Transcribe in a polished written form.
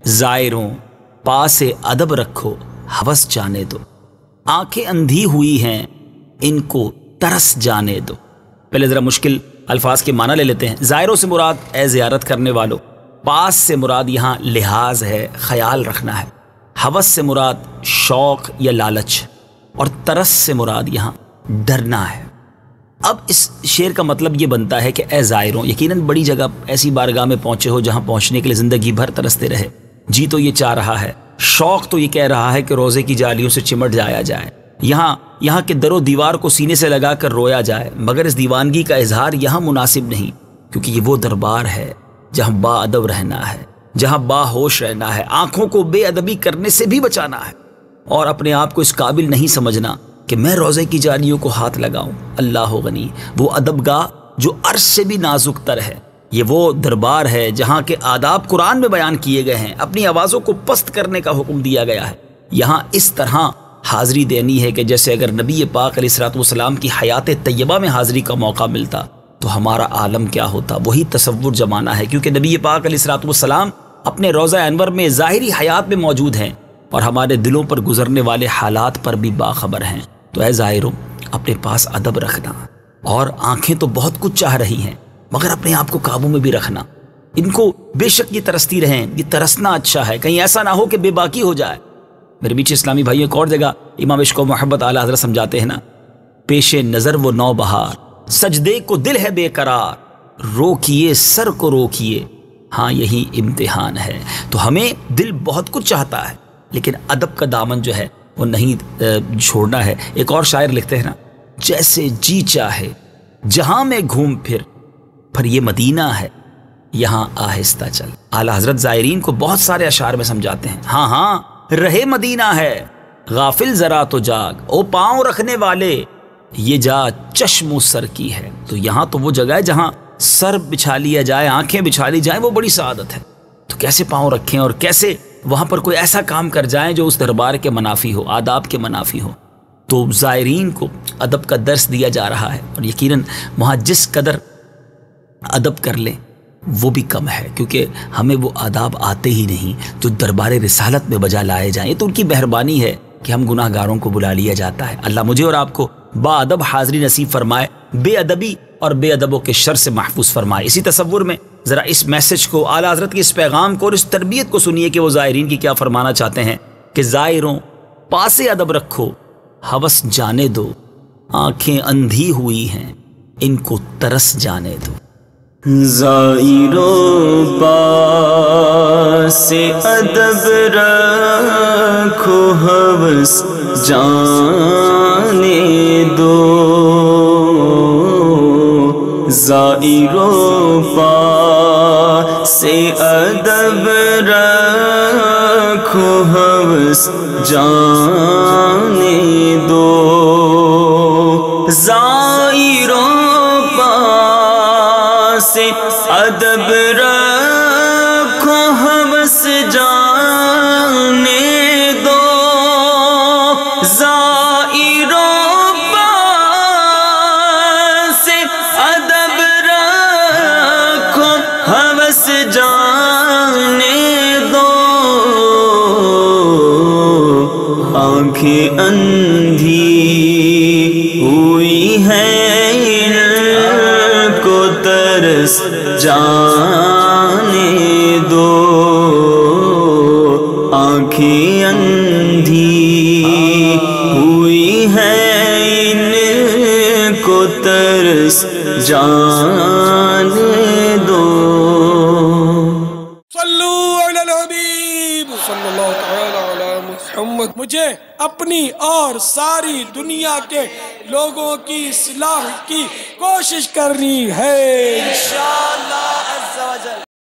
زائروں پاس ادب رکھو ہوس جانے دو، آنکھیں اندھی ہوئی ہیں ان کو ترس جانے دو۔ پہلے ذرا مشکل الفاظ کے معنی لے لیتے ہیں۔ زائروں سے مراد اے زیارت کرنے والوں، پاس سے مراد یہاں لحاظ ہے، خیال رکھنا ہے، ہوس سے مراد شوق یا لالچ، اور ترس سے مراد یہاں ڈرنا ہے۔ اب اس شعر کا مطلب یہ بنتا ہے کہ اے زائروں، یقیناً بڑی جگہ ایسی بارگاہ میں پہنچے ہو جہاں پہنچنے کے لیے زندگی بھر ترستے رہے، جی تو یہ چاہ رہا ہے، شوق تو یہ کہہ رہا ہے کہ روزے کی جالیوں سے چمٹ جایا جائے، یہاں کے در و دیوار کو سینے سے لگا کر رویا جائے، مگر اس دیوانگی کا اظہار یہاں مناسب نہیں، کیونکہ یہ وہ دربار ہے جہاں با ادب رہنا ہے، جہاں با ہوش رہنا ہے، آنکھوں کو بے ادبی کرنے سے بھی بچانا ہے، اور اپنے آپ کو اس قابل نہیں سمجھنا کہ میں روزے کی جالیوں کو ہاتھ لگاؤں۔ اللہ غنی، وہ ادب گاہ جو عرش سے بھی نازک تر ہے، یہ وہ دربار ہے جہاں کے آداب قرآن میں بیان کیے گئے ہیں، اپنی آوازوں کو پست کرنے کا حکم دیا گیا ہے، یہاں اس طرح حاضری دینی ہے کہ جیسے اگر نبی پاک علیہ الصلوۃ والسلام کی حیات طیبہ میں حاضری کا موقع ملتا تو ہمارا عالم کیا ہوتا، وہی تصور جمانا ہے، کیونکہ نبی پاک علیہ الصلوۃ والسلام اپنے روضہ انور میں ظاہری حیات میں موجود ہیں اور ہمارے دلوں پر گزرنے والے حالات پر بھی باخبر ہیں۔ تو اے زائروں، اپنے پاس ادب رکھنا، اور آنکھیں تو بہت کچھ چاہ رہی ہیں مگر اپنے آپ کو قابو میں بھی رکھنا، ان کو بے شک یہ ترستی رہیں، یہ ترسنا اچھا ہے، کہیں ایسا نہ ہو کہ بے باکی ہو جائے۔ میرے میٹھے اسلامی بھائیوں، ایک اور جگہ امام عشق و محبت اعلیٰ حضرت سمجھاتے ہیں نا، پیش نظر وہ نو بہار، سجدے کو دل ہے بے قرار، روکیے سر کو روکیے، ہاں یہی امتحان ہے۔ تو ہمیں دل بہت کچھ چاہتا ہے لیکن ادب کا دامن جو ہے وہ نہیں چھوڑنا ہے۔ ایک اور شاعر لکھتے ہیں نا، جیسے جی چاہے جہاں میں گھوم پھر، پر یہ مدینہ ہے یہاں آہستہ چل۔ اعلیٰ حضرت زائرین کو بہت سارے اشعار میں سمجھاتے ہیں، ہاں رہے مدینہ ہے، غافل ذرا تو جاگ، او پاؤں رکھنے والے یہ جا چشم و سر کی ہے۔ تو یہاں تو وہ جگہ ہے جہاں سر بچھا لیا جائے، آنکھیں بچھا لی جائیں، وہ بڑی سعادت ہے۔ تو کیسے پاؤں رکھیں اور کیسے وہاں پر کوئی ایسا کام کر جائیں جو اس دربار کے منافی ہو، آداب کے منافی ہو۔ تو زائرین کو ادب کا درس دیا جا رہا ہے، اور یقیناً وہاں جس قدر ادب کر لیں وہ بھی کم ہے، کیونکہ ہمیں وہ آداب آتے ہی نہیں جو دربار رسالت میں بجا لائے جائیں۔ یہ تو ان کی مہربانی ہے کہ ہم گناہ گاروں کو بلا لیا جاتا ہے۔ اللہ مجھے اور آپ کو با ادب حاضری نصیب فرمائے، بے ادبی اور بے ادبوں کے شر سے محفوظ فرمائے۔ اسی تصور میں ذرا اس میسج کو، اعلیٰ حضرت کی اس پیغام کو اور اس تربیت کو سنیے کہ وہ زائرین کی کیا فرمانا چاہتے ہیں کہ زائروں پاس ادب رکھو ہوس جانے دو، آنکھیں اندھی ہوئی ہیں ان کو ترس جانے دو۔ زائروں پاس ادب رکھو ہوس جانے دو، زائروں پاس ادب رکھو ہوس جانے دو، زائروں پاس ادب رکھو ہوس جانے دو، زائروں پاس ادب رکھو ہوس جانے دو، آنکھیں اندھی ہوئی ہیں ان کو ترس جانے دو، آنکھیں اندھی ہوئی ہیں ان کو ترس جانے دو۔ صلو علی الحبیب صلی اللہ تعالی علی محمد۔ مجھے اپنی اور ساری دنیا کے لوگوں کی اصلاح کی کوشش کرنی ہے انشاءاللہ عز و جل۔